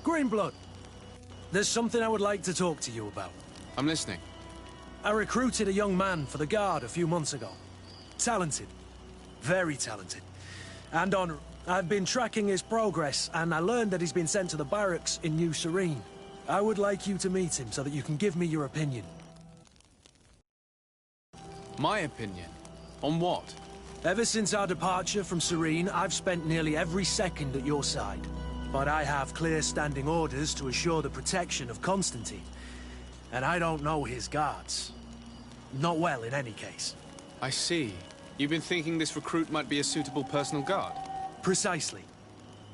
Greenblood, there's something I would like to talk to you about. I'm listening. I recruited a young man for the Guard a few months ago. Talented. Very talented. And I've been tracking his progress, and I learned that he's been sent to the barracks in New Serene. I would like you to meet him so that you can give me your opinion. My opinion? On what? Ever since our departure from Serene, I've spent nearly every second at your side. But I have clear standing orders to assure the protection of Constantine. And I don't know his guards. Not well, in any case. I see. You've been thinking this recruit might be a suitable personal guard? Precisely.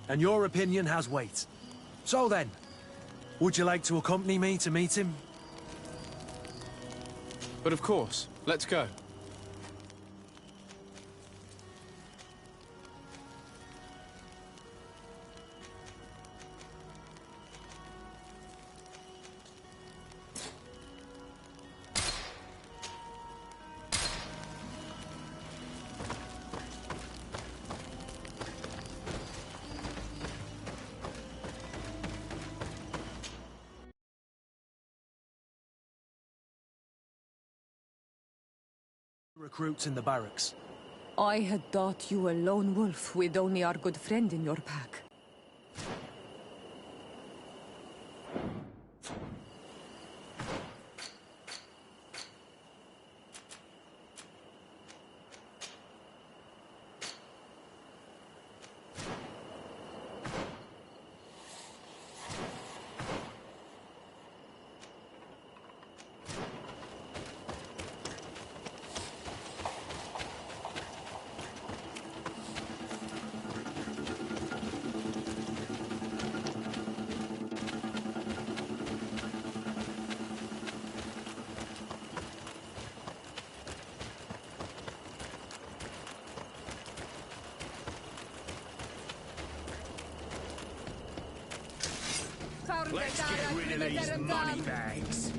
And your opinion has weight. So then, would you like to accompany me to meet him? But of course. Let's go. Recruits in the barracks. I had thought you a lone wolf with only our good friend in your pack. Let's get rid of these money bags.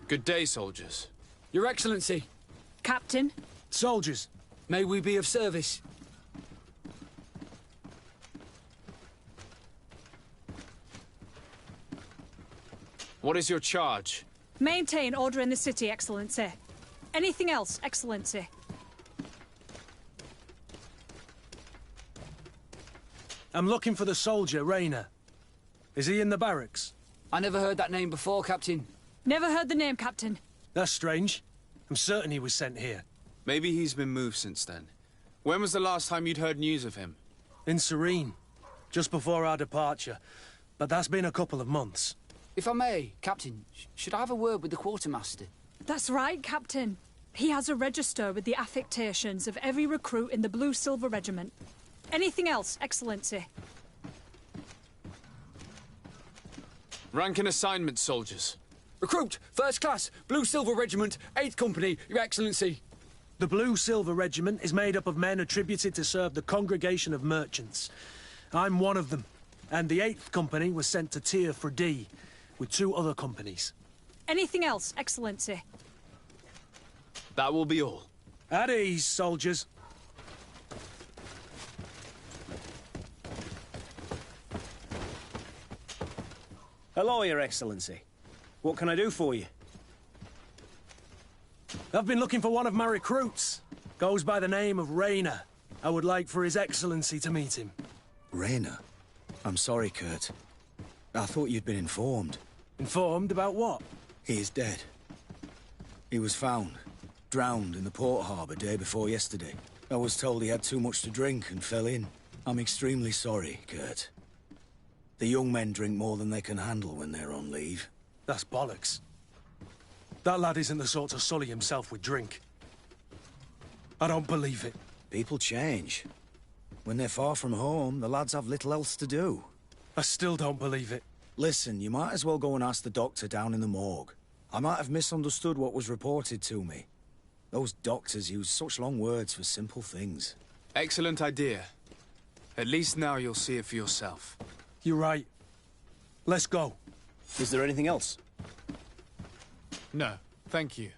Good day, soldiers. Your Excellency. Captain? Soldiers. May we be of service? What is your charge? Maintain order in the city, Excellency. Anything else, Excellency? I'm looking for the soldier, Rayner. Is he in the barracks? I never heard that name before, Captain. Never heard the name, Captain. That's strange. I'm certain he was sent here. Maybe he's been moved since then. When was the last time you'd heard news of him? In Serene. Just before our departure. But that's been a couple of months. If I may, Captain, should I have a word with the quartermaster? That's right, Captain. He has a register with the affectations of every recruit in the Blue-Silver Regiment. Anything else, Excellency? Rank and assignment, soldiers. Recruit, First Class, Blue-Silver Regiment, 8th Company, Your Excellency. The Blue-Silver Regiment is made up of men attributed to serve the Congregation of Merchants. I'm one of them, and the 8th Company was sent to Tier for D, with 2 other companies. Anything else, Excellency? That will be all. At ease, soldiers. Hello, Your Excellency. What can I do for you? I've been looking for one of my recruits. Goes by the name of Rayner. I would like for His Excellency to meet him. Rayner? I'm sorry, Kurt. I thought you'd been informed. Informed about what? He is dead. He was found, drowned in the port harbour day before yesterday. I was told he had too much to drink and fell in. I'm extremely sorry, Kurt. The young men drink more than they can handle when they're on leave. That's bollocks. That lad isn't the sort to sully himself with drink. I don't believe it. People change. When they're far from home, the lads have little else to do. I still don't believe it. Listen, you might as well go and ask the doctor down in the morgue. I might have misunderstood what was reported to me. Those doctors use such long words for simple things. Excellent idea. At least now you'll see it for yourself. You're right. Let's go. Is there anything else? No, thank you.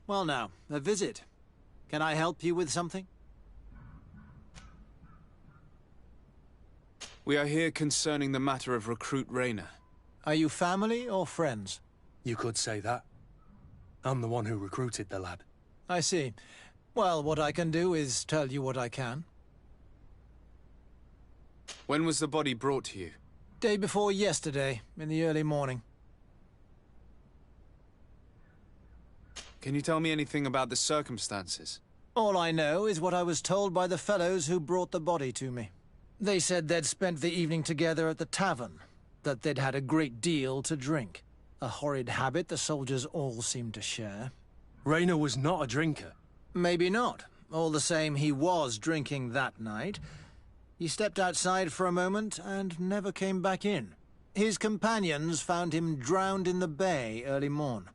Well now, a visit. Can I help you with something? We are here concerning the matter of recruit Rayner. Are you family or friends? You could say that. I'm the one who recruited the lad. I see. Well, what I can do is tell you what I can. When was the body brought to you? Day before yesterday, in the early morning. Can you tell me anything about the circumstances? All I know is what I was told by the fellows who brought the body to me. They said they'd spent the evening together at the tavern, that they'd had a great deal to drink. A horrid habit the soldiers all seemed to share. Rayner was not a drinker. Maybe not. All the same, he was drinking that night. He stepped outside for a moment and never came back in. His companions found him drowned in the bay early morn,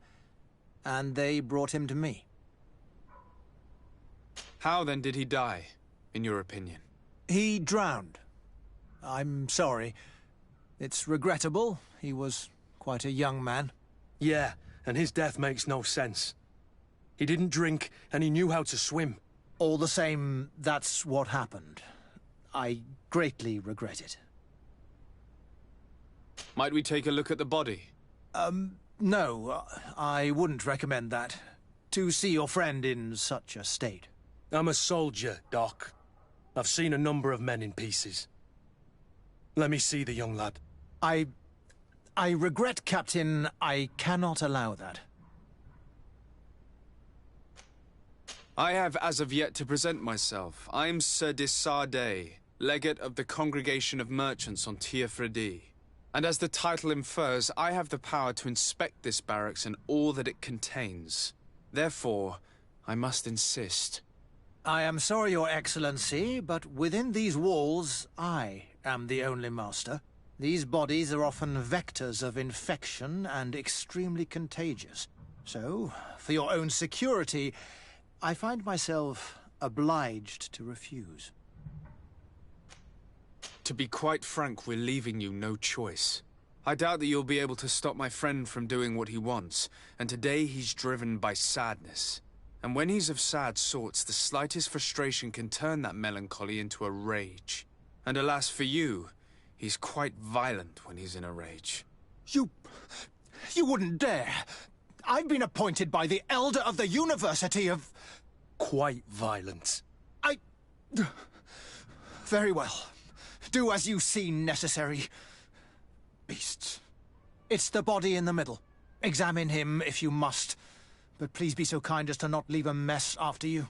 and they brought him to me. How then did he die, in your opinion? He drowned. I'm sorry. It's regrettable. He was quite a young man. Yeah, and his death makes no sense. He didn't drink, and he knew how to swim. All the same, that's what happened. I greatly regret it. Might we take a look at the body? No, I wouldn't recommend that. To see your friend in such a state. I'm a soldier, Doc. I've seen a number of men in pieces. Let me see the young lad. I regret, Captain. I cannot allow that. I have as of yet to present myself. I'm Sir Desardet, legate of the Congregation of Merchants on Tiafredi. And as the title infers, I have the power to inspect this barracks and all that it contains. Therefore, I must insist. I am sorry, Your Excellency, but within these walls, I am the only master. These bodies are often vectors of infection and extremely contagious. So, for your own security, I find myself obliged to refuse. To be quite frank, we're leaving you no choice. I doubt that you'll be able to stop my friend from doing what he wants, and today he's driven by sadness. And when he's of sad sorts, the slightest frustration can turn that melancholy into a rage. And alas for you, he's quite violent when he's in a rage. You wouldn't dare. I've been appointed by the Elder of the University of... Quite violent. Very well. Do as you see necessary. Beasts. It's the body in the middle. Examine him if you must. But please be so kind as to not leave a mess after you.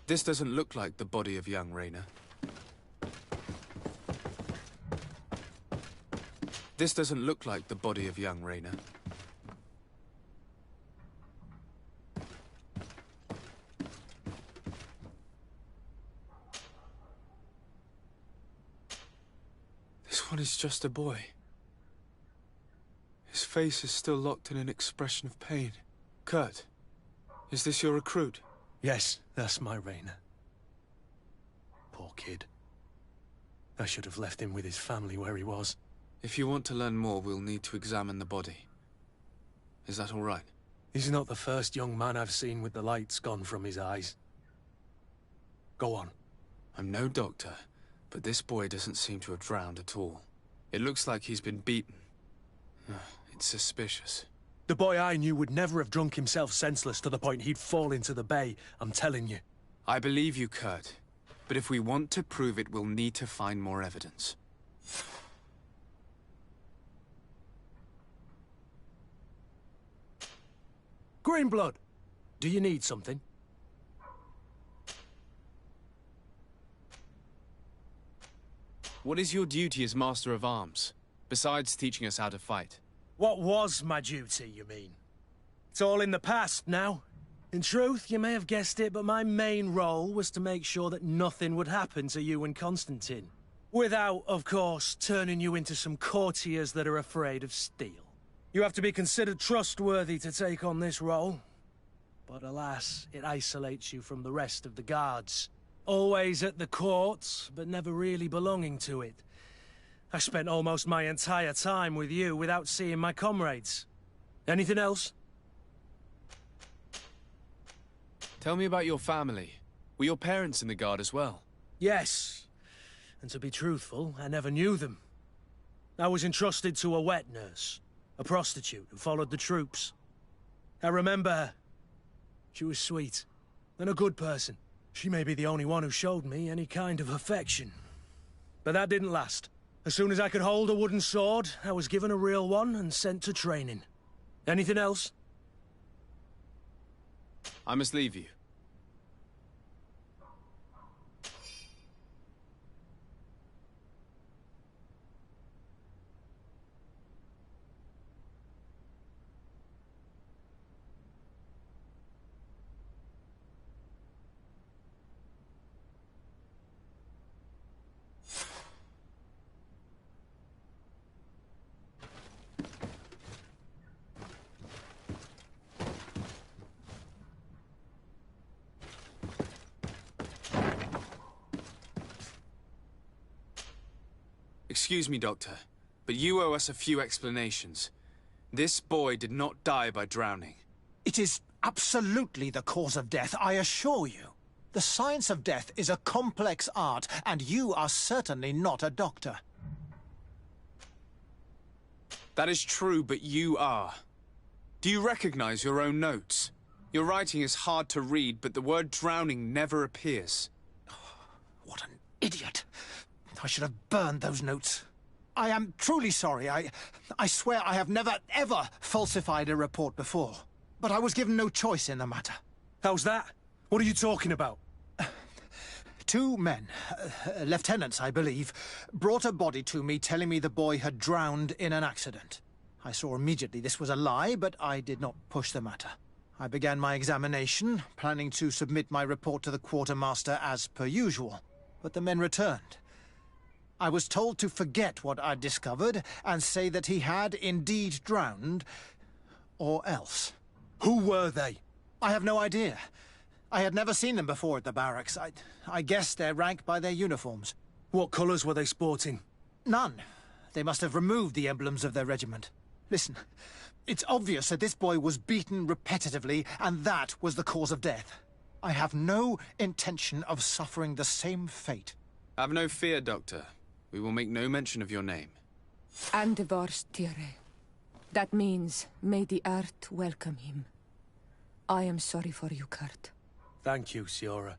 This doesn't look like the body of young Rayner. This doesn't look like the body of young Rayner. This one is just a boy. His face is still locked in an expression of pain. Kurt, is this your recruit? Yes, that's my Rayner. Poor kid. I should have left him with his family where he was. If you want to learn more, we'll need to examine the body. Is that all right? He's not the first young man I've seen with the lights gone from his eyes. Go on. I'm no doctor, but this boy doesn't seem to have drowned at all. It looks like he's been beaten. It's suspicious. The boy I knew would never have drunk himself senseless to the point he'd fall into the bay, I'm telling you. I believe you, Kurt. But if we want to prove it, we'll need to find more evidence. Greenblood, do you need something? What is your duty as Master of Arms, besides teaching us how to fight? What was my duty, you mean? It's all in the past now. In truth, you may have guessed it, but my main role was to make sure that nothing would happen to you and Constantine. Without, of course, turning you into some courtiers that are afraid of steel. You have to be considered trustworthy to take on this role. But alas, it isolates you from the rest of the guards. Always at the court, but never really belonging to it. I spent almost my entire time with you without seeing my comrades. Anything else? Tell me about your family. Were your parents in the guard as well? Yes. And to be truthful, I never knew them. I was entrusted to a wet nurse, a prostitute who followed the troops. I remember her. She was sweet, and a good person. She may be the only one who showed me any kind of affection. But that didn't last. As soon as I could hold a wooden sword, I was given a real one and sent to training. Anything else? I must leave you. Excuse me, Doctor, but you owe us a few explanations. This boy did not die by drowning. It is absolutely the cause of death, I assure you. The science of death is a complex art, and you are certainly not a doctor. That is true, but you are. Do you recognize your own notes? Your writing is hard to read, but the word drowning never appears. What an idiot. I should have burned those notes. I am truly sorry. I swear I have never, ever falsified a report before. But I was given no choice in the matter. How's that? What are you talking about? Two men, lieutenants, I believe, brought a body to me telling me the boy had drowned in an accident. I saw immediately this was a lie, but I did not push the matter. I began my examination, planning to submit my report to the quartermaster as per usual. But the men returned. I was told to forget what I'd discovered and say that he had indeed drowned, or else. Who were they? I have no idea. I had never seen them before at the barracks. I guessed their rank by their uniforms. What colours were they sporting? None. They must have removed the emblems of their regiment. Listen, it's obvious that this boy was beaten repetitively, and that was the cause of death. I have no intention of suffering the same fate. Have no fear, Doctor. We will make no mention of your name. Andevars Tire. That means, may the earth welcome him. I am sorry for you, Kurt. Thank you, Siora.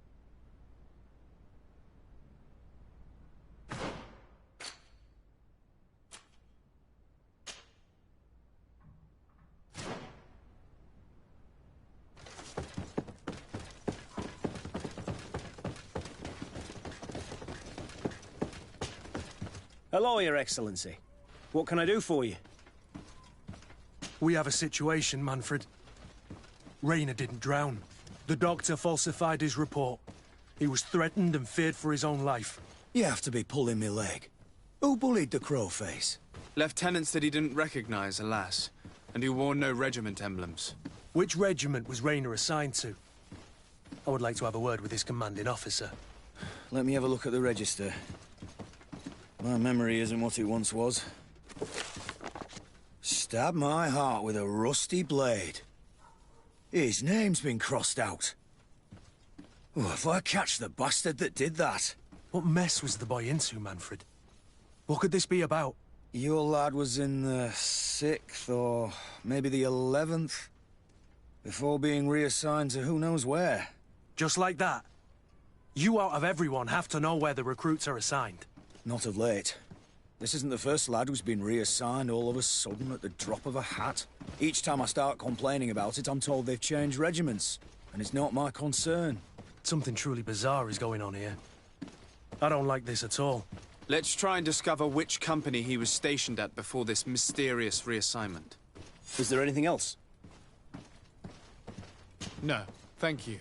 Hello, Your Excellency. What can I do for you? We have a situation, Manfred. Rayner didn't drown. The doctor falsified his report. He was threatened and feared for his own life. You have to be pulling me leg. Who bullied the crowface? Lieutenants that he didn't recognize, alas, and who wore no regiment emblems. Which regiment was Rayner assigned to? I would like to have a word with his commanding officer. Let me have a look at the register. My memory isn't what it once was. Stab my heart with a rusty blade. His name's been crossed out. Oh, if I catch the bastard that did that. What mess was the boy into, Manfred? What could this be about? Your lad was in the 6th, or maybe the 11th, before being reassigned to who knows where. Just like that? You out of everyone have to know where the recruits are assigned. Not of late. This isn't the first lad who's been reassigned all of a sudden at the drop of a hat. Each time I start complaining about it, I'm told they've changed regiments, and it's not my concern. Something truly bizarre is going on here. I don't like this at all. Let's try and discover which company he was stationed at before this mysterious reassignment. Is there anything else? No, thank you.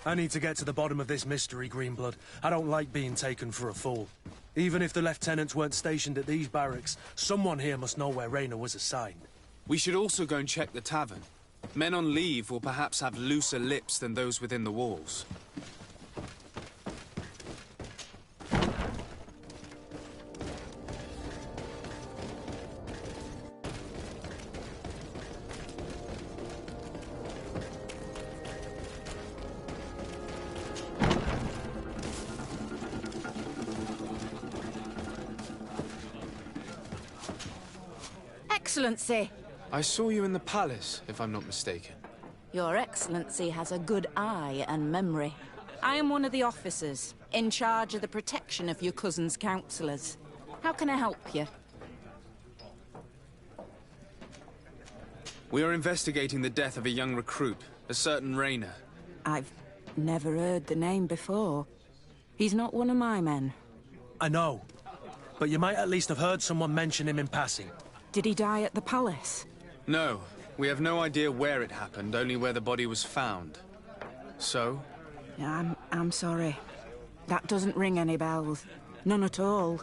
I need to get to the bottom of this mystery, Greenblood. I don't like being taken for a fool. Even if the lieutenants weren't stationed at these barracks, someone here must know where Rayner was assigned. We should also go and check the tavern. Men on leave will perhaps have looser lips than those within the walls. Excellency! I saw you in the palace, if I'm not mistaken. Your Excellency has a good eye and memory. I am one of the officers, in charge of the protection of your cousin's councillors. How can I help you? We are investigating the death of a young recruit, a certain Rayner. I've never heard the name before. He's not one of my men. I know, but you might at least have heard someone mention him in passing. Did he die at the palace? No, we have no idea where it happened, only where the body was found. So? I'm sorry. That doesn't ring any bells. None at all.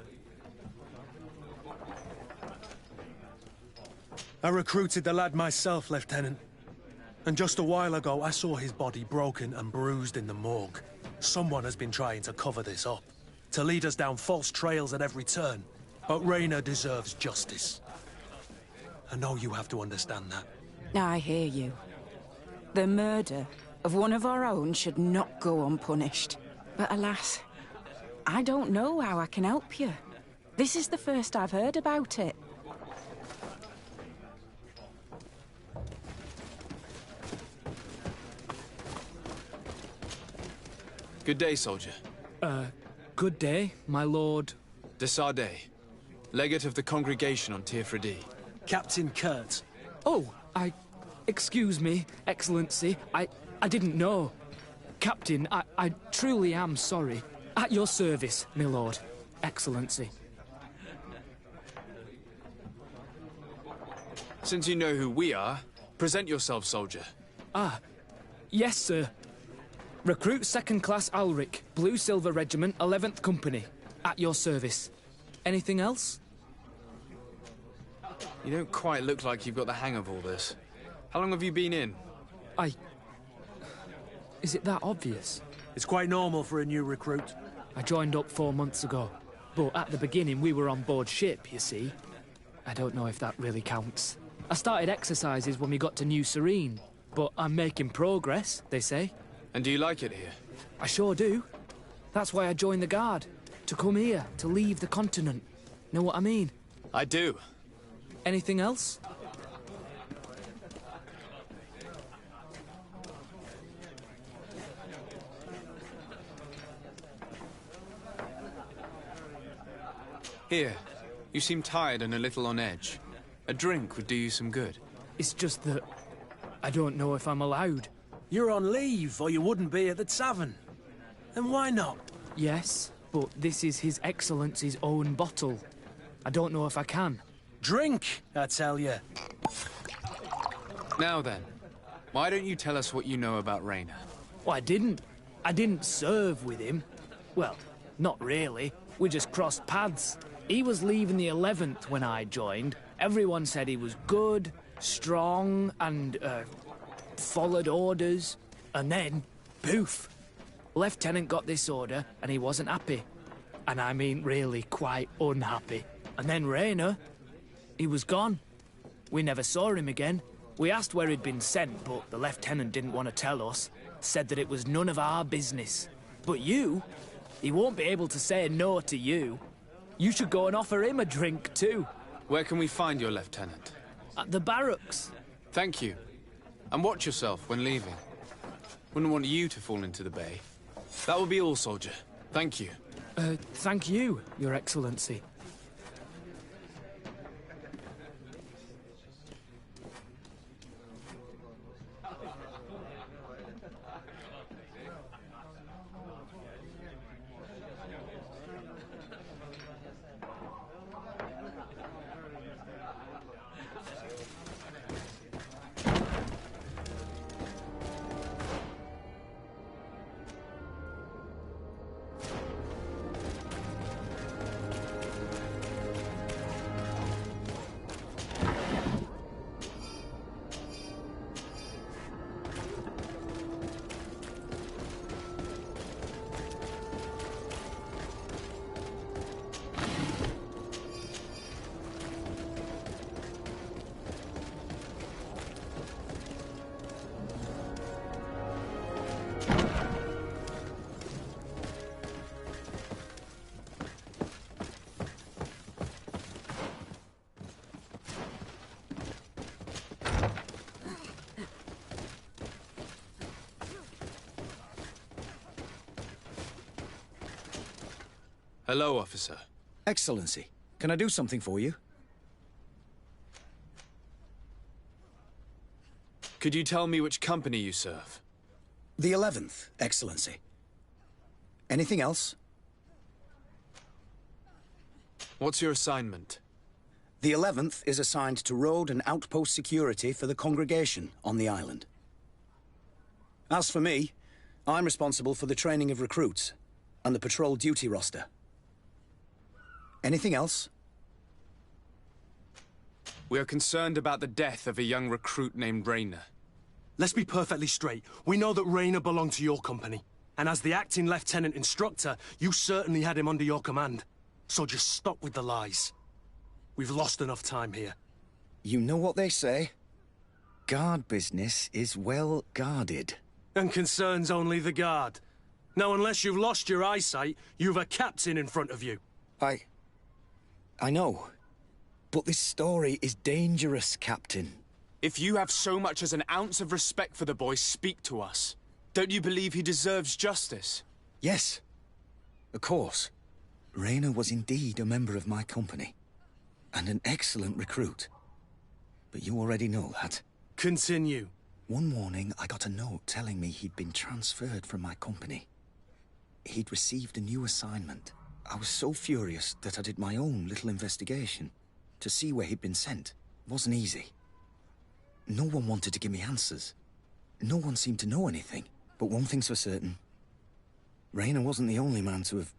I recruited the lad myself, Lieutenant. And just a while ago, I saw his body broken and bruised in the morgue. Someone has been trying to cover this up, to lead us down false trails at every turn. But Rayner deserves justice. I know you have to understand that. I hear you. The murder of one of our own should not go unpunished. But alas, I don't know how I can help you. This is the first I've heard about it. Good day, soldier. Good day, my lord. De Sardet, legate of the congregation on Tirfredi. Captain Kurt. Oh, excuse me, Excellency. I didn't know. Captain, I truly am sorry. At your service, my lord. Excellency. Since you know who we are, present yourself, soldier. Yes, sir. Recruit 2nd Class Alric, Blue Silver Regiment, 11th Company. At your service. Anything else? You don't quite look like you've got the hang of all this. How long have you been in? Is it that obvious? It's quite normal for a new recruit. I joined up 4 months ago. But at the beginning, we were on board ship, you see. I don't know if that really counts. I started exercises when we got to New Serene, but I'm making progress, they say. And do you like it here? I sure do. That's why I joined the Guard. To come here, to leave the continent. Know what I mean? I do. Anything else? Here. You seem tired and a little on edge. A drink would do you some good. It's just that I don't know if I'm allowed. You're on leave, or you wouldn't be at the tavern. And why not? Yes, but this is His Excellency's own bottle. I don't know if I can. Drink, I tell you. Now then, why don't you tell us what you know about Rayner? Well, I didn't. I didn't serve with him. Well, not really. We just crossed paths. He was leaving the 11th when I joined. Everyone said he was good, strong, and, followed orders. And then, poof. Lieutenant got this order, and he wasn't happy. And I mean really quite unhappy. And then Rayner, he was gone. We never saw him again. We asked where he'd been sent, but the lieutenant didn't want to tell us. Said that it was none of our business. But you, he won't be able to say no to you. You should go and offer him a drink too. Where can we find your lieutenant? At the barracks. Thank you. And watch yourself when leaving. Wouldn't want you to fall into the bay. That will be all, soldier. Thank you. Thank you, Your Excellency. Hello, officer. Excellency, can I do something for you? Could you tell me which company you serve? The 11th, Excellency. Anything else? What's your assignment? The 11th is assigned to road and outpost security for the congregation on the island. As for me, I'm responsible for the training of recruits and the patrol duty roster. Anything else? We are concerned about the death of a young recruit named Rayner. Let's be perfectly straight. We know that Rayner belonged to your company. And as the acting lieutenant instructor, you certainly had him under your command. So just stop with the lies. We've lost enough time here. You know what they say? Guard business is well guarded. And concerns only the guard. Now, unless you've lost your eyesight, you've a captain in front of you. I know. But this story is dangerous, Captain. If you have so much as an ounce of respect for the boy, speak to us. Don't you believe he deserves justice? Yes. Of course. Rayner was indeed a member of my company. And an excellent recruit. But you already know that. Continue. One morning, I got a note telling me he'd been transferred from my company. He'd received a new assignment. I was so furious that I did my own little investigation. To see where he'd been sent wasn't easy. No one wanted to give me answers. No one seemed to know anything. But one thing's for certain. Rayner wasn't the only man to have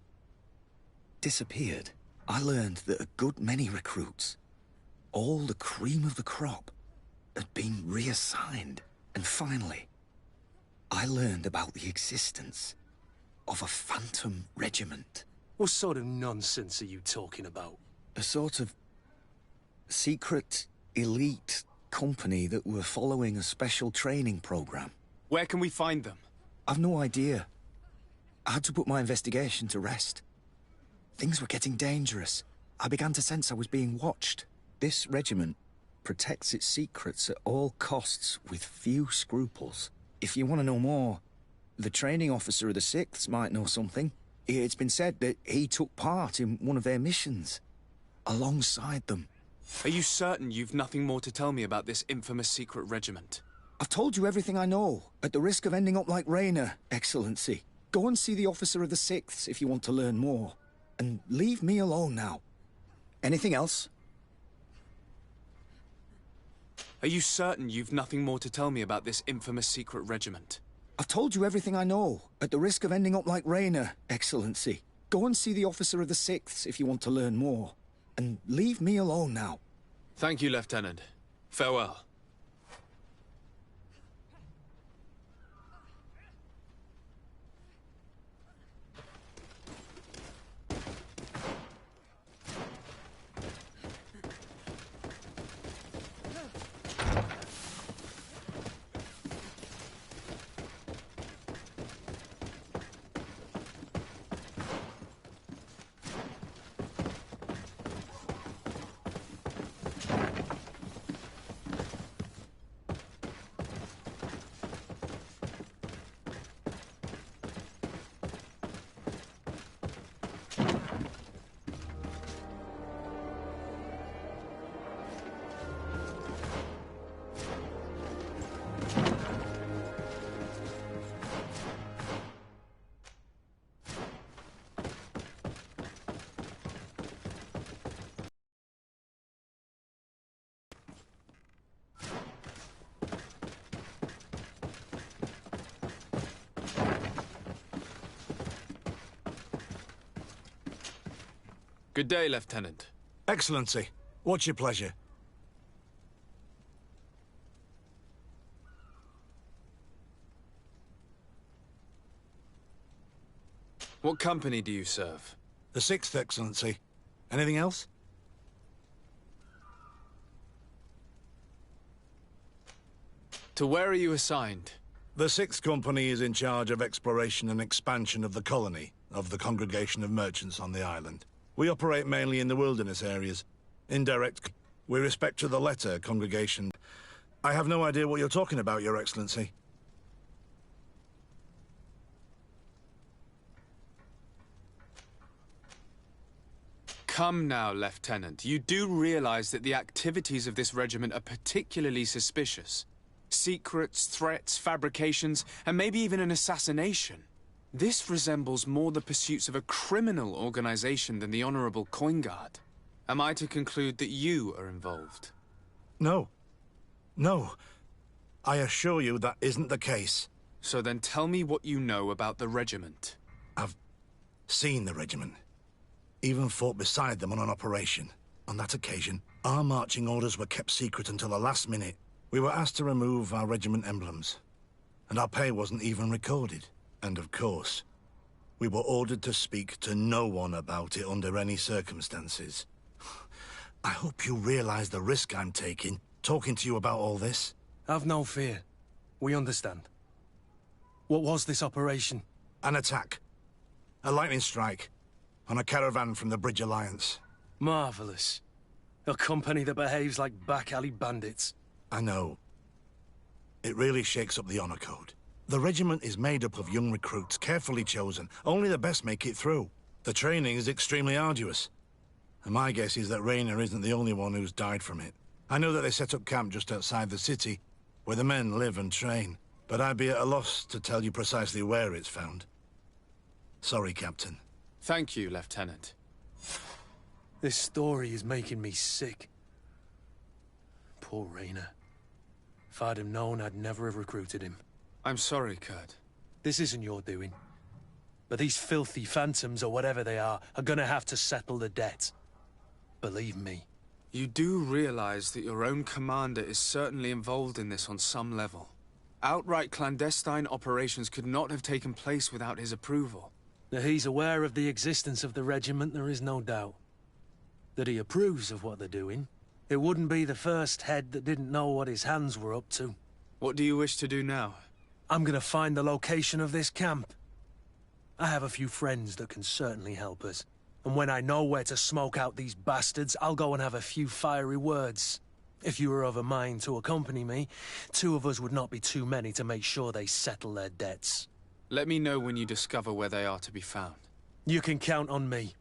disappeared. I learned that a good many recruits, all the cream of the crop, had been reassigned. And finally, I learned about the existence of a phantom regiment. What sort of nonsense are you talking about? A sort of secret, elite company that were following a special training program. Where can we find them? I've no idea. I had to put my investigation to rest. Things were getting dangerous. I began to sense I was being watched. This regiment protects its secrets at all costs with few scruples. If you want to know more, the training officer of the 6th might know something. It's been said that he took part in one of their missions, alongside them. Are you certain you've nothing more to tell me about this infamous secret regiment? I've told you everything I know, at the risk of ending up like Rayner, Excellency. Go and see the officer of the 6th if you want to learn more. And leave me alone now. Anything else? Are you certain you've nothing more to tell me about this infamous secret regiment? I've told you everything I know, at the risk of ending up like Rayner, Excellency. Go and see the officer of the 6th if you want to learn more. And leave me alone now. Thank you, Lieutenant. Farewell. Good day, Lieutenant. Excellency, what's your pleasure? What company do you serve? The 6th, Excellency. Anything else? To where are you assigned? The 6th Company is in charge of exploration and expansion of the colony of the Congregation of Merchants on the island. We operate mainly in the wilderness areas. Indirect. We respect to the letter, Congregation. I have no idea what you're talking about, Your Excellency. Come now, Lieutenant. You do realize that the activities of this regiment are particularly suspicious. Secrets, threats, fabrications, and maybe even an assassination. This resembles more the pursuits of a criminal organization than the Honorable Coin Guard. Am I to conclude that you are involved? No. No. I assure you that isn't the case. So then tell me what you know about the regiment. I've seen the regiment. Even fought beside them on an operation. On that occasion, our marching orders were kept secret until the last minute. We were asked to remove our regiment emblems. And our pay wasn't even recorded. And of course, we were ordered to speak to no one about it under any circumstances. I hope you realize the risk I'm taking, talking to you about all this. Have no fear. We understand. What was this operation? An attack. A lightning strike. On a caravan from the Bridge Alliance. Marvelous. A company that behaves like back-alley bandits. I know. It really shakes up the honor code. The regiment is made up of young recruits, carefully chosen. Only the best make it through. The training is extremely arduous. And my guess is that Rayner isn't the only one who's died from it. I know that they set up camp just outside the city, where the men live and train. But I'd be at a loss to tell you precisely where it's found. Sorry, Captain. Thank you, Lieutenant. This story is making me sick. Poor Rayner. If I'd have known, I'd never have recruited him. I'm sorry, Kurt. This isn't your doing. But these filthy phantoms, or whatever they are gonna have to settle the debt. Believe me. You do realize that your own commander is certainly involved in this on some level. Outright clandestine operations could not have taken place without his approval. That he's aware of the existence of the regiment, there is no doubt. That he approves of what they're doing, It wouldn't be the first head that didn't know what his hands were up to. What do you wish to do now? I'm gonna find the location of this camp. I have a few friends that can certainly help us. And when I know where to smoke out these bastards, I'll go and have a few fiery words. If you were of a mind to accompany me, 2 of us would not be too many to make sure they settle their debts. Let me know when you discover where they are to be found. You can count on me.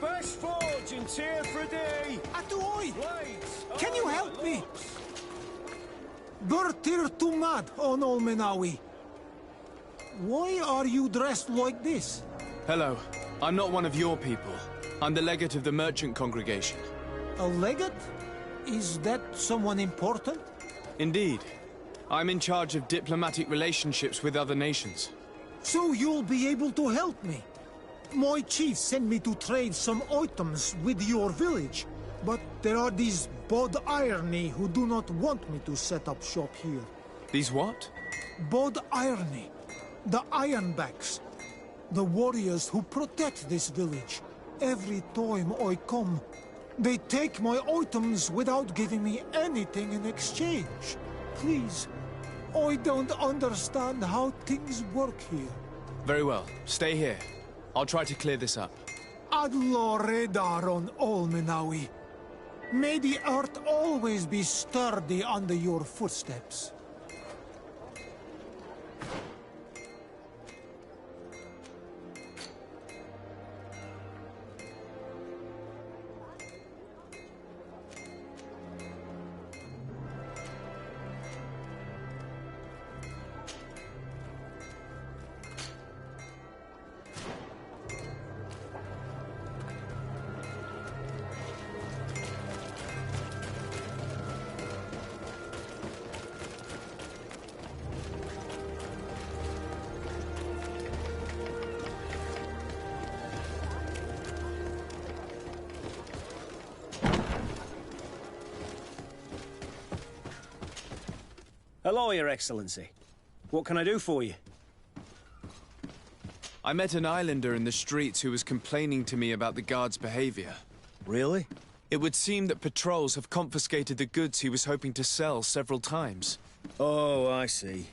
Best forge in Tier for a day. Atuoi! Blades. Can you help me? Bertir Tumad on Olmenawi. Why are you dressed like this? Hello. I'm not one of your people. I'm the legate of the merchant congregation. A legate? Is that someone important? Indeed. I'm in charge of diplomatic relationships with other nations. So you'll be able to help me. My chief sent me to trade some items with your village, but there are these Bod Irony who do not want me to set up shop here. These what? Bod Irony. The Ironbacks. The warriors who protect this village. Every time I come, they take my items without giving me anything in exchange. Please, I don't understand how things work here. Very well. Stay here. I'll try to clear this up. Adlo Redar on Olmenawi. May the earth always be sturdy under your footsteps. Hello, Your Excellency. What can I do for you? I met an islander in the streets who was complaining to me about the guard's behavior. Really? It would seem that patrols have confiscated the goods he was hoping to sell several times. Oh, I see.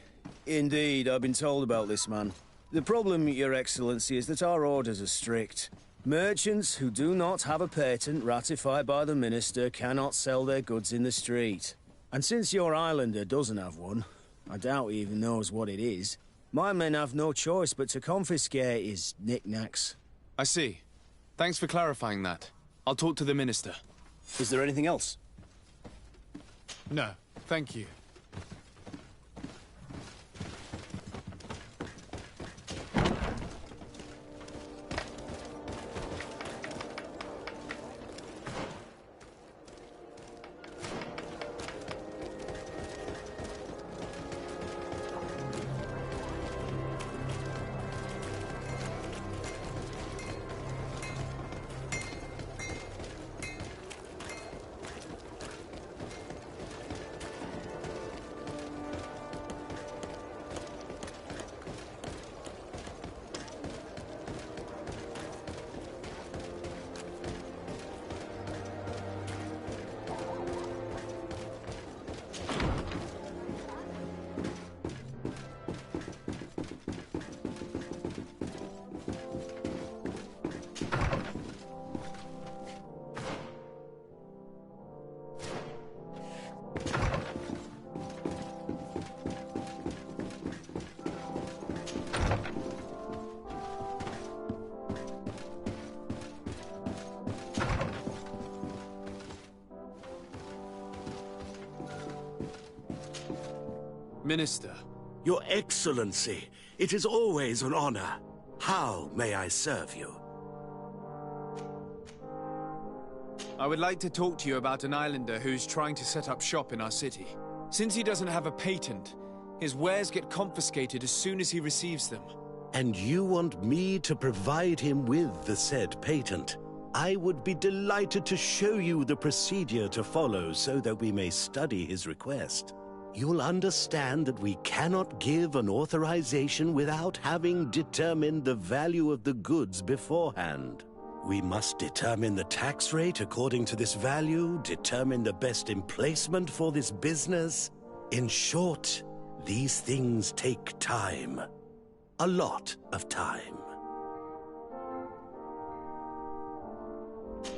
Indeed, I've been told about this man. The problem, Your Excellency, is that our orders are strict. Merchants who do not have a patent ratified by the Minister cannot sell their goods in the street. And since your islander doesn't have one, I doubt he even knows what it is, my men have no choice but to confiscate his knickknacks. I see. Thanks for clarifying that. I'll talk to the Minister. Is there anything else? No, thank you. Minister. Your Excellency, it is always an honor. How may I serve you? I would like to talk to you about an islander who's trying to set up shop in our city. Since he doesn't have a patent, his wares get confiscated as soon as he receives them. And you want me to provide him with the said patent? I would be delighted to show you the procedure to follow so that we may study his request. You'll understand that we cannot give an authorization without having determined the value of the goods beforehand. We must determine the tax rate according to this value, determine the best emplacement for this business. In short, these things take time. A lot of time.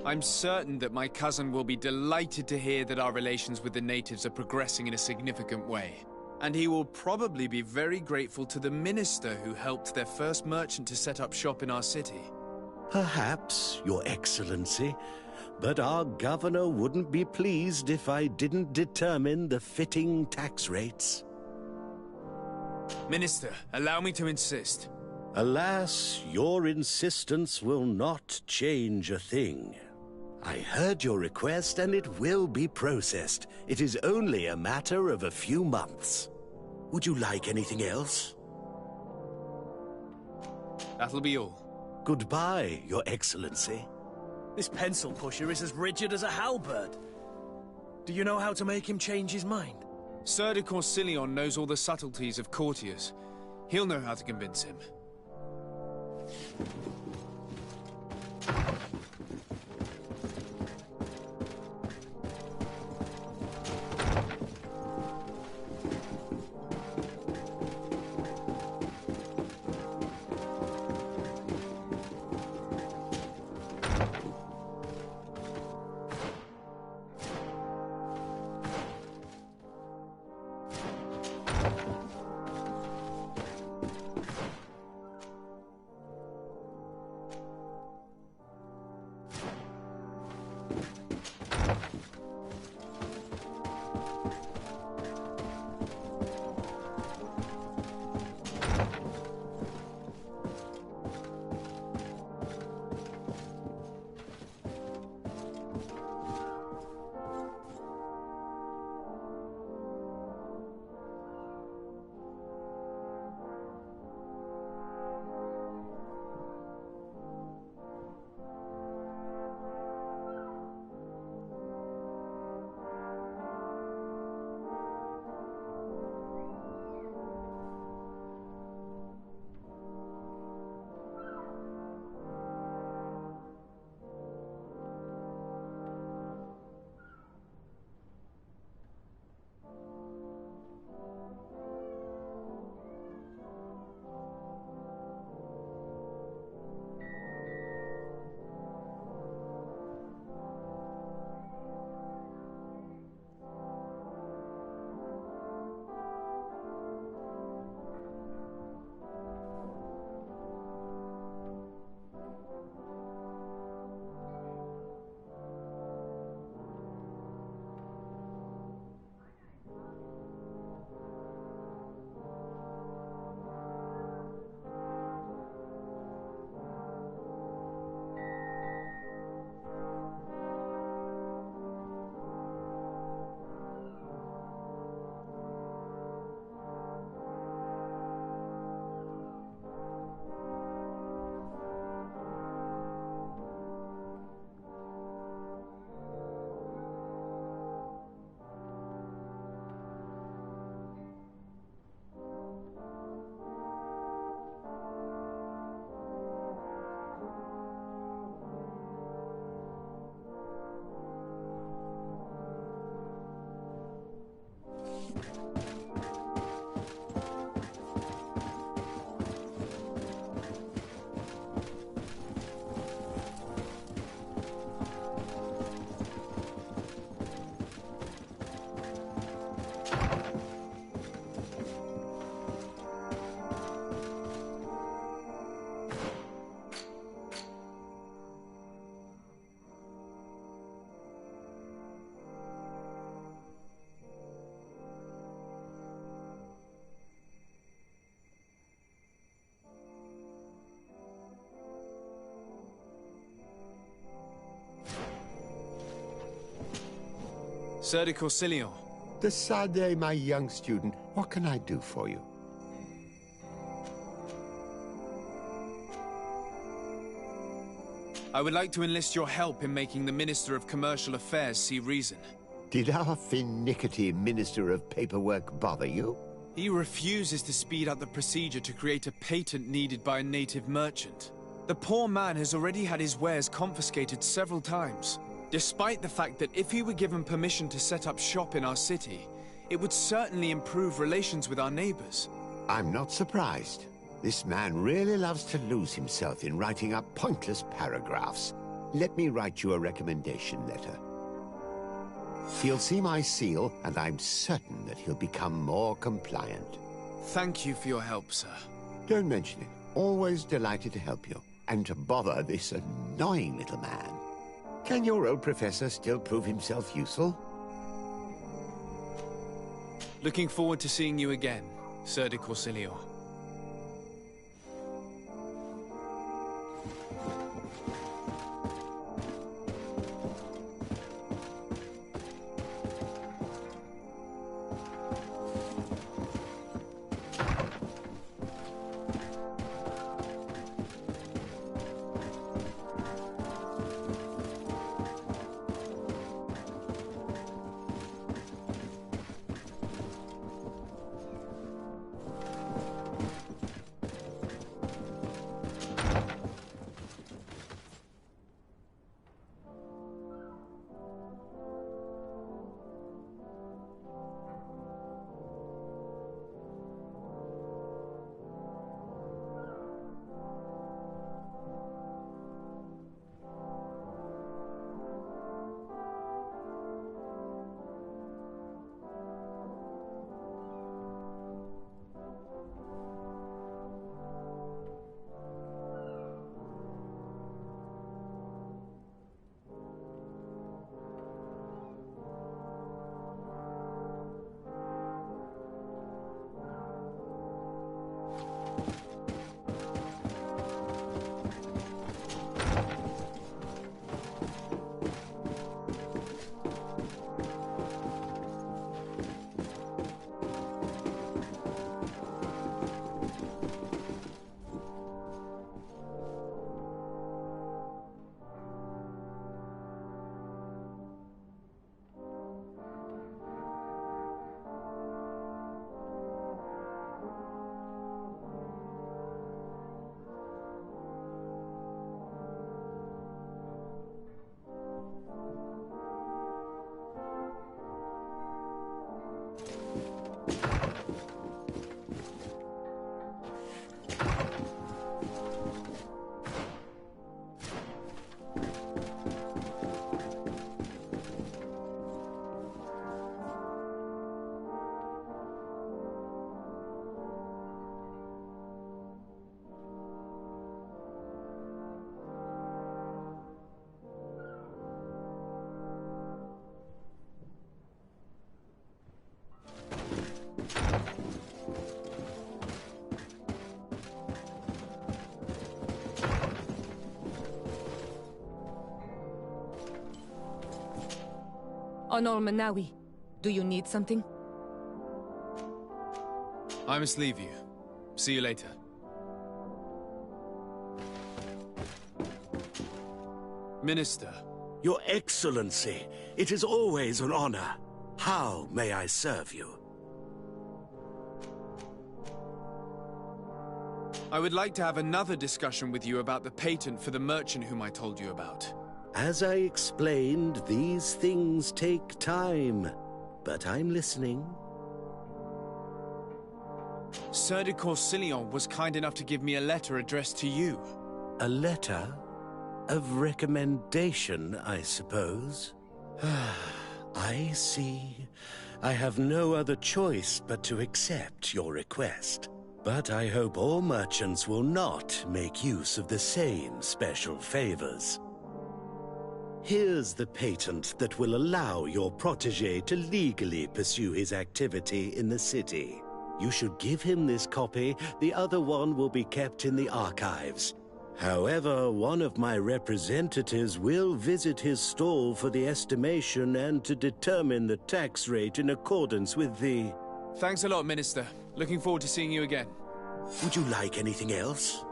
I'm certain that my cousin will be delighted to hear that our relations with the natives are progressing in a significant way. And he will probably be very grateful to the minister who helped their first merchant to set up shop in our city. Perhaps, Your Excellency, but our governor wouldn't be pleased if I didn't determine the fitting tax rates. Minister, allow me to insist. Alas, your insistence will not change a thing. I heard your request and it will be processed. It is only a matter of a few months. Would you like anything else? That'll be all. Goodbye, Your Excellency. This pencil pusher is as rigid as a halberd. Do you know how to make him change his mind? Sir de Corsilion knows all the subtleties of courtiers. He'll know how to convince him. Sir de Corsilion. Desade, my young student, what can I do for you? I would like to enlist your help in making the Minister of Commercial Affairs see reason. Did our finicky Minister of Paperwork bother you? He refuses to speed up the procedure to create a patent needed by a native merchant. The poor man has already had his wares confiscated several times, despite the fact that if he were given permission to set up shop in our city, it would certainly improve relations with our neighbors. I'm not surprised. This man really loves to lose himself in writing up pointless paragraphs. Let me write you a recommendation letter. He'll see my seal, and I'm certain that he'll become more compliant. Thank you for your help, sir. Don't mention it. Always delighted to help you, and to bother this annoying little man. Can your old professor still prove himself useful? Looking forward to seeing you again, Sir de Corsilion. Honor Manawi, do you need something? I must leave you. See you later. Minister. Your Excellency, it is always an honor. How may I serve you? I would like to have another discussion with you about the patent for the merchant whom I told you about. As I explained, these things take time. But I'm listening. Sir de Corsillon was kind enough to give me a letter addressed to you. A letter? Of recommendation, I suppose? I see. I have no other choice but to accept your request. But I hope all merchants will not make use of the same special favors. Here's the patent that will allow your protégé to legally pursue his activity in the city. You should give him this copy. The other one will be kept in the archives. However, one of my representatives will visit his stall for the estimation and to determine the tax rate in accordance with the... Thanks a lot, Minister. Looking forward to seeing you again. Would you like anything else?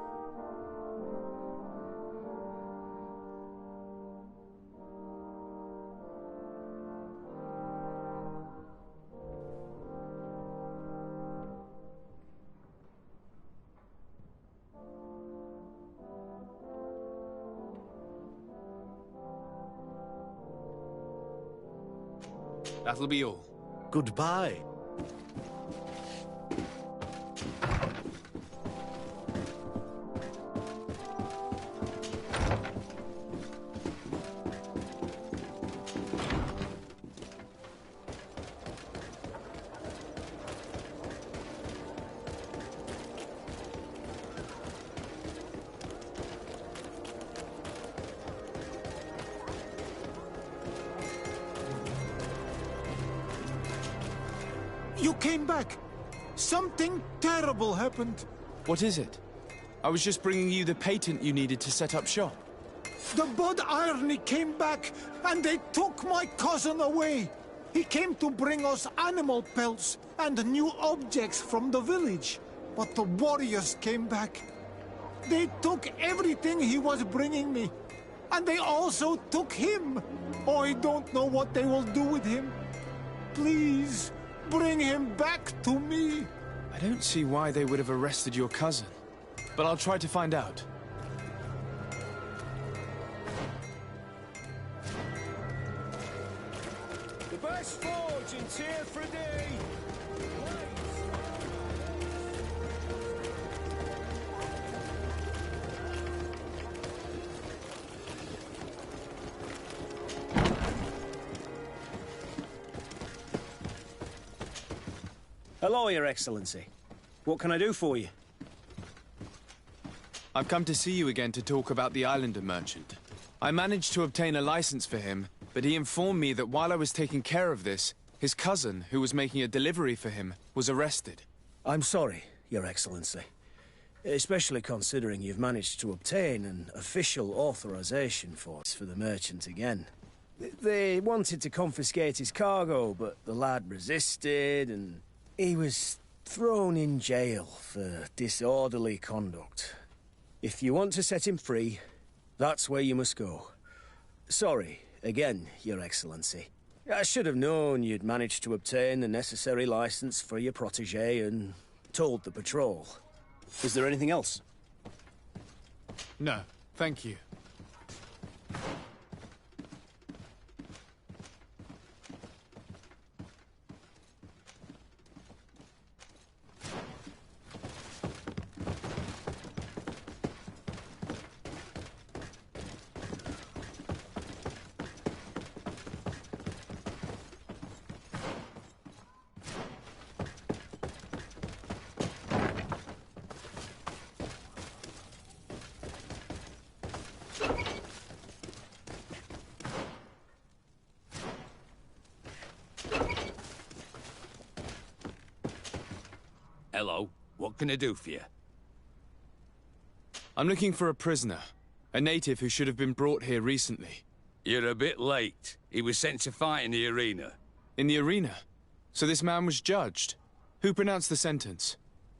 That'll be all. Goodbye. You came back! Something terrible happened. What is it? I was just bringing you the patent you needed to set up shop. The Bod Irony came back, and they took my cousin away. He came to bring us animal pelts and new objects from the village. But the warriors came back. They took everything he was bringing me. And they also took him. Oh, I don't know what they will do with him. Please, bring him back to me. I don't see why they would have arrested your cousin. But I'll try to find out. The best forge in Tier 3D! Hello, Your Excellency. What can I do for you? I've come to see you again to talk about the Islander merchant. I managed to obtain a license for him, but he informed me that while I was taking care of this, his cousin, who was making a delivery for him, was arrested. I'm sorry, Your Excellency. Especially considering you've managed to obtain an official authorization for the merchant again. They wanted to confiscate his cargo, but the lad resisted, and he was thrown in jail for disorderly conduct. If you want to set him free, that's where you must go. Sorry, again, Your Excellency. I should have known you'd managed to obtain the necessary license for your protégé and told the patrol. Is there anything else? No, thank you. Hello. What can I do for you? I'm looking for a prisoner. A native who should have been brought here recently. You're a bit late. He was sent to fight in the arena. In the arena? So this man was judged? Who pronounced the sentence?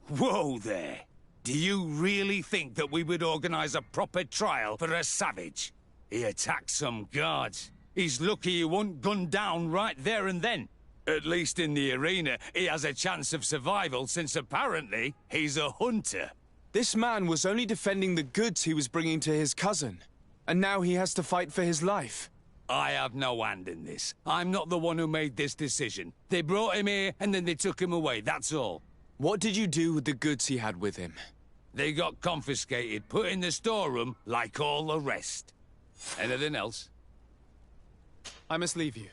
Whoa there! Do you really think that we would organize a proper trial for a savage? He attacked some guards. He's lucky he wasn't gunned down right there and then. At least in the arena, he has a chance of survival since apparently he's a hunter. This man was only defending the goods he was bringing to his cousin. And now he has to fight for his life. I have no hand in this. I'm not the one who made this decision. They brought him here and then they took him away, that's all. What did you do with the goods he had with him? They got confiscated, put in the storeroom, like all the rest. Anything else? I must leave you.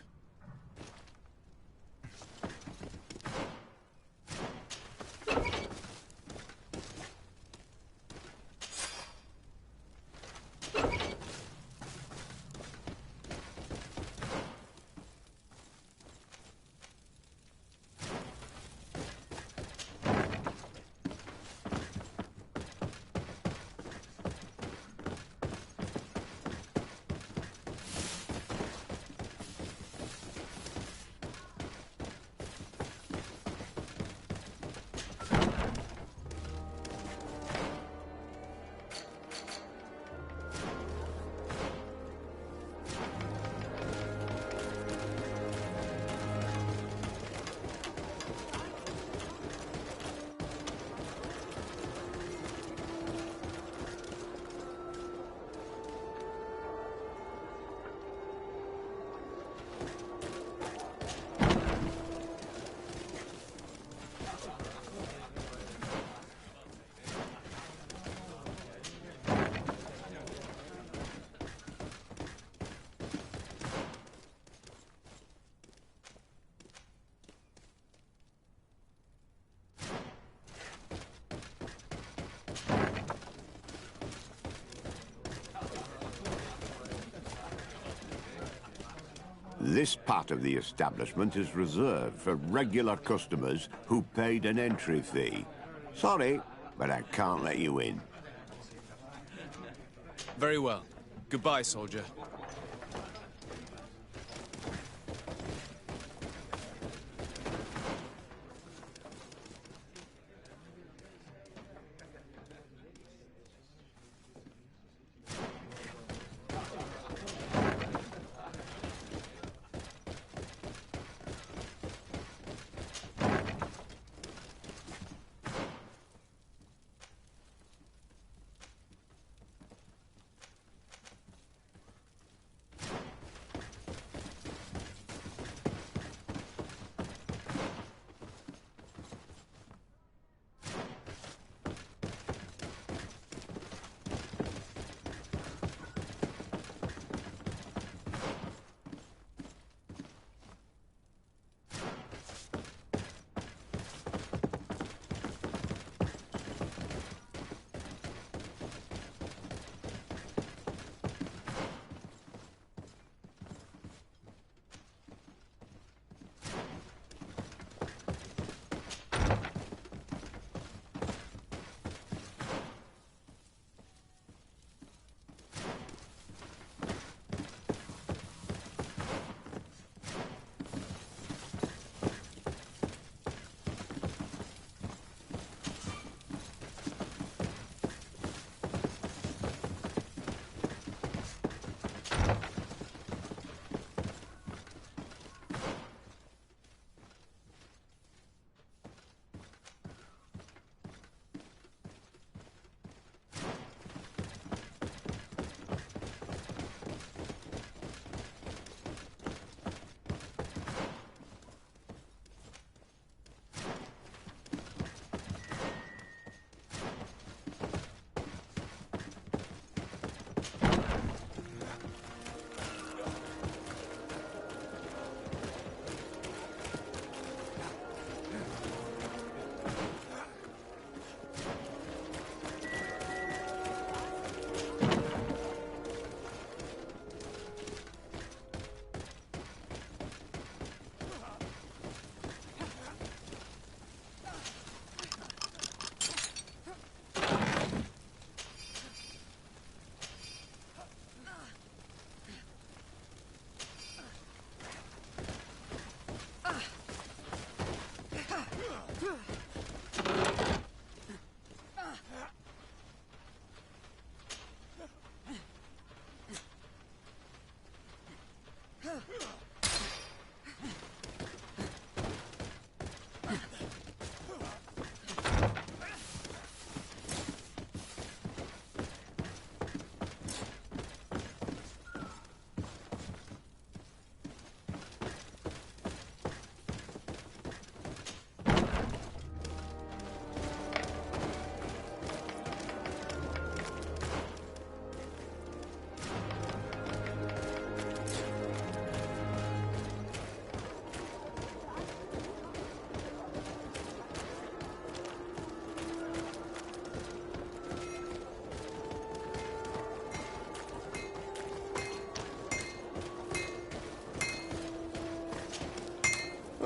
This part of the establishment is reserved for regular customers who paid an entry fee. Sorry, but I can't let you in. Very well. Goodbye, soldier.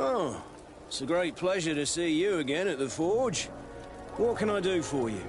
Oh, it's a great pleasure to see you again at the Forge. What can I do for you?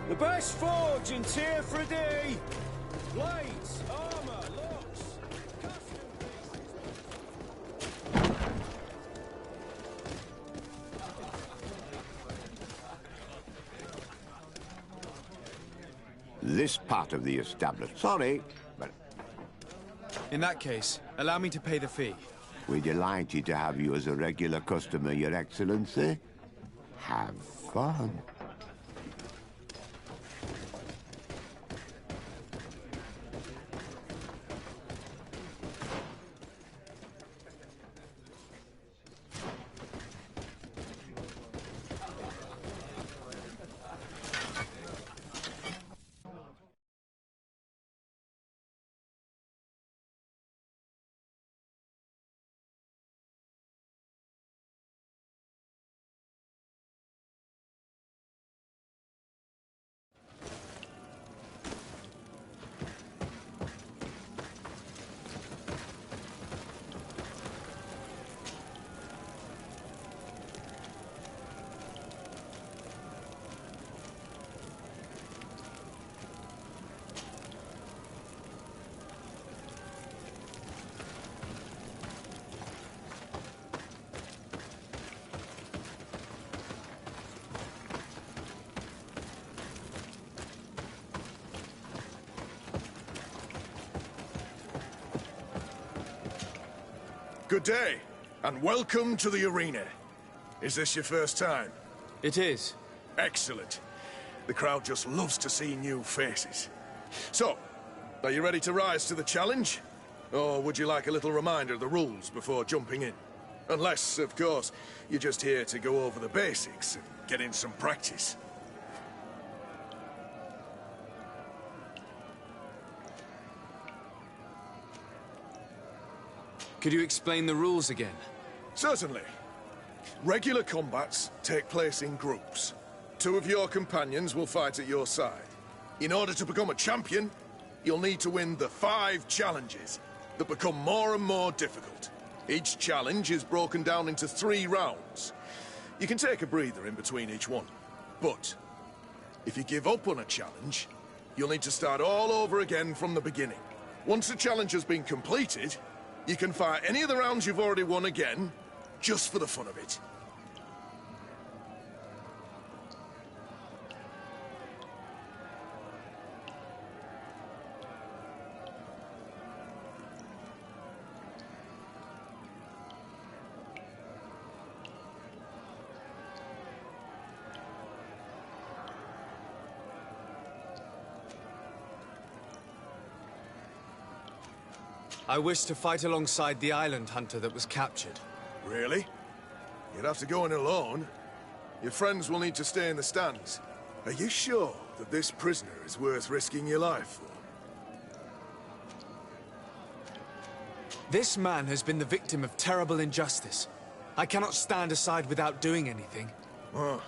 The best forge in Tier 3D! Blades, armor, locks, custom This part of the establishment. Sorry, but... In that case, allow me to pay the fee. We're delighted to have you as a regular customer, Your Excellency. Have fun. Good day, and welcome to the arena. Is this your first time? It is. Excellent. The crowd just loves to see new faces. So, are you ready to rise to the challenge? Or would you like a little reminder of the rules before jumping in? Unless, of course, you're just here to go over the basics and get in some practice. Could you explain the rules again? Certainly. Regular combats take place in groups. 2 of your companions will fight at your side. In order to become a champion, you'll need to win the 5 challenges that become more and more difficult. Each challenge is broken down into 3 rounds. You can take a breather in between each one. But if you give up on a challenge, you'll need to start all over again from the beginning. Once the challenge has been completed, you can fight any of the rounds you've already won again, just for the fun of it. I wish to fight alongside the island hunter that was captured. Really? You'd have to go in alone. Your friends will need to stay in the stands. Are you sure that this prisoner is worth risking your life for? This man has been the victim of terrible injustice. I cannot stand aside without doing anything. Well,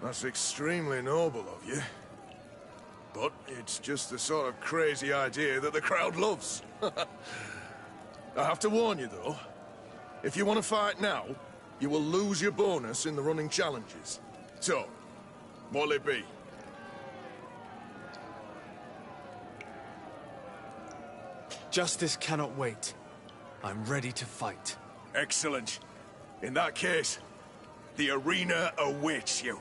that's extremely noble of you. But it's just the sort of crazy idea that the crowd loves. I have to warn you, though. If you want to fight now, you will lose your bonus in the running challenges. So, what'll it be? Justice cannot wait. I'm ready to fight. Excellent. In that case, the arena awaits you.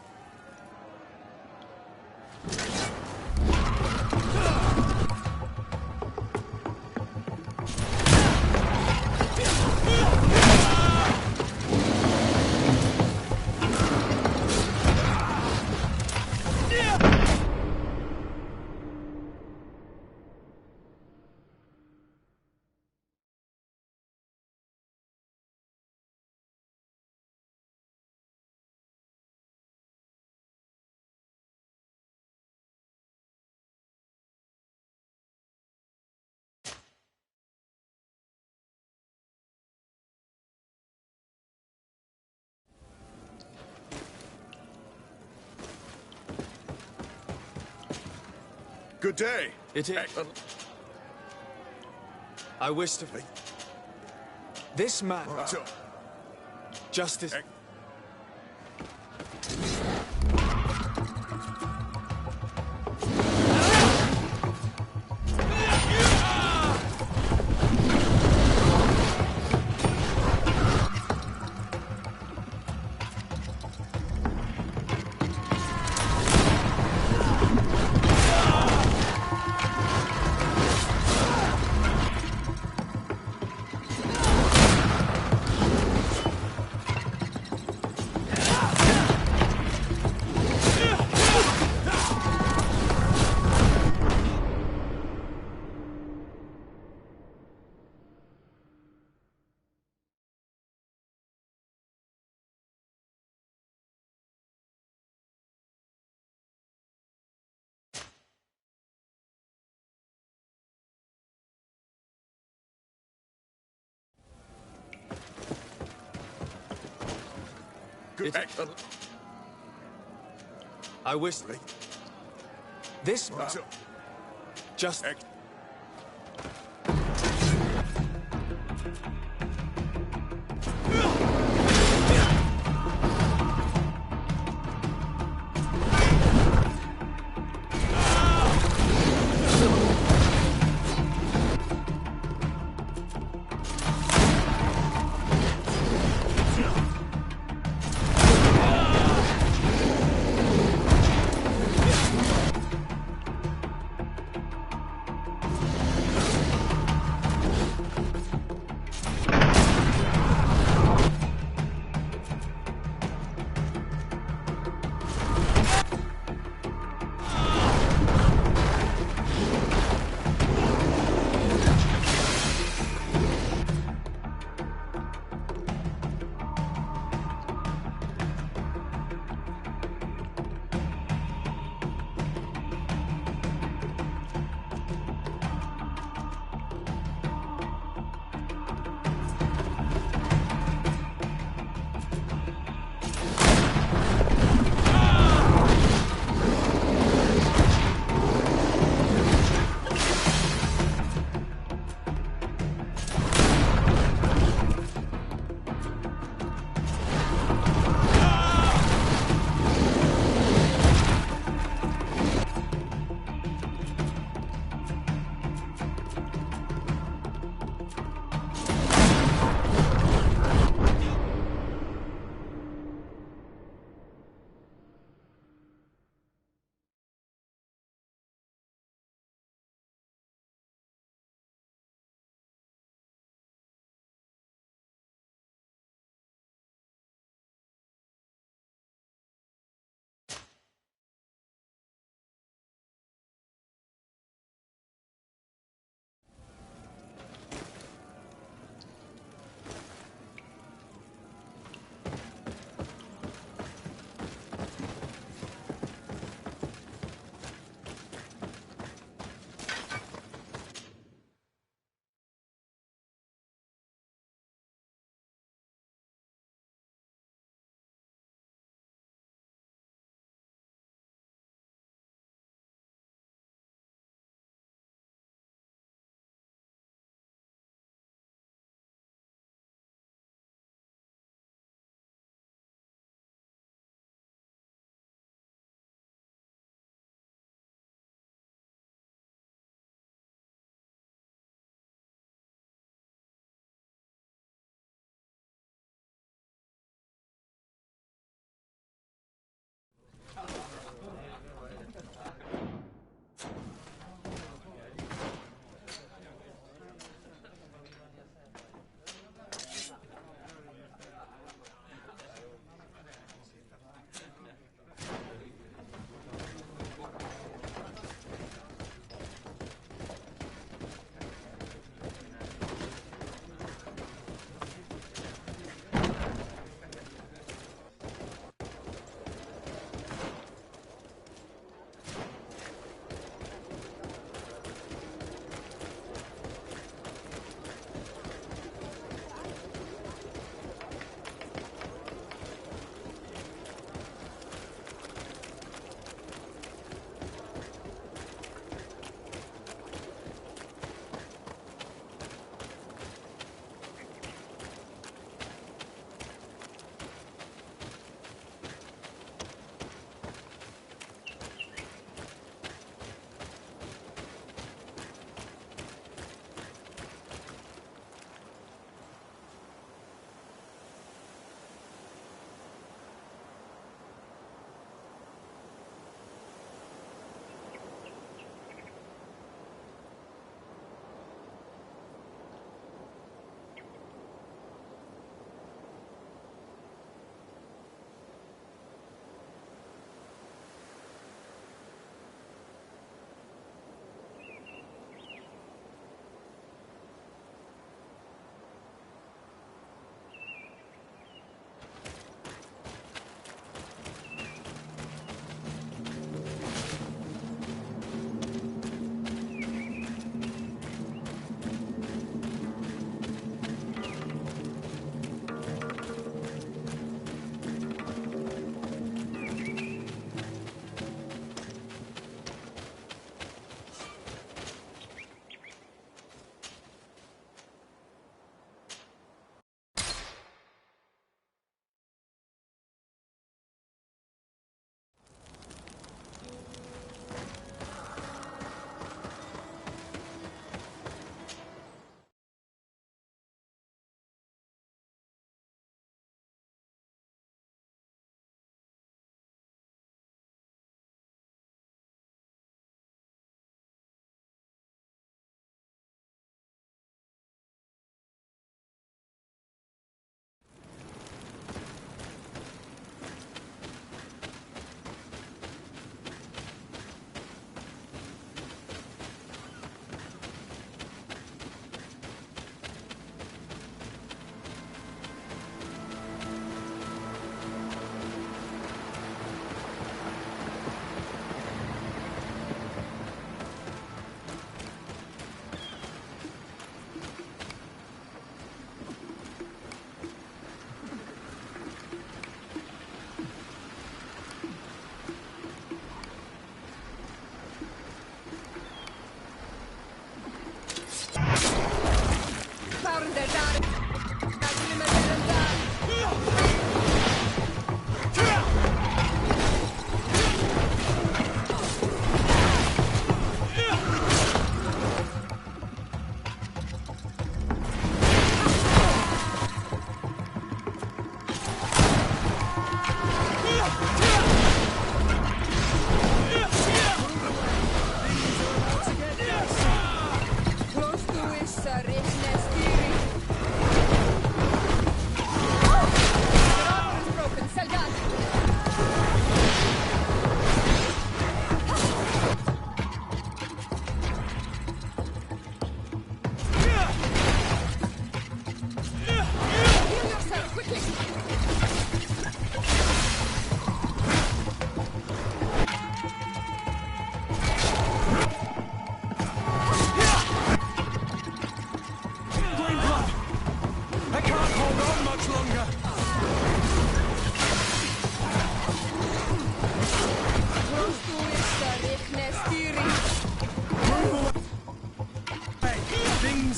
Good day. It is. I wish to... This man... Justice... Good. I wish... This man... Just...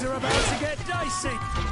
Things are about to get dicey.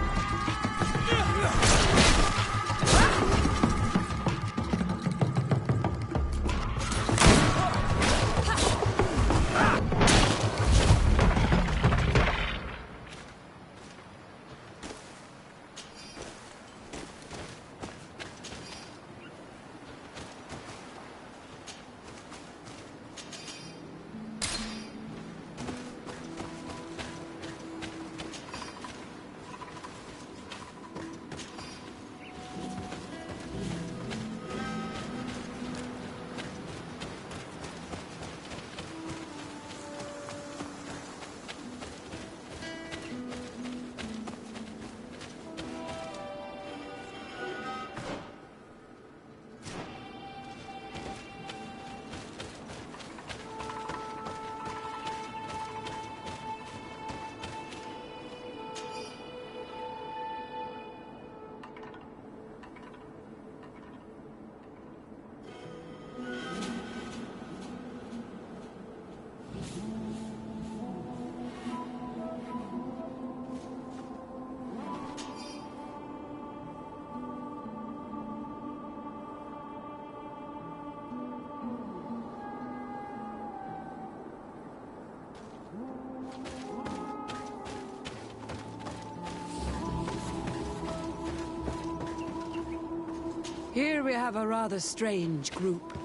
Here we have a rather strange group.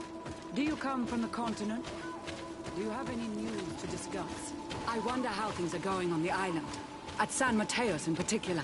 Do you come from the continent? Do you have any news to discuss? I wonder how things are going on the island. At San Mateos in particular.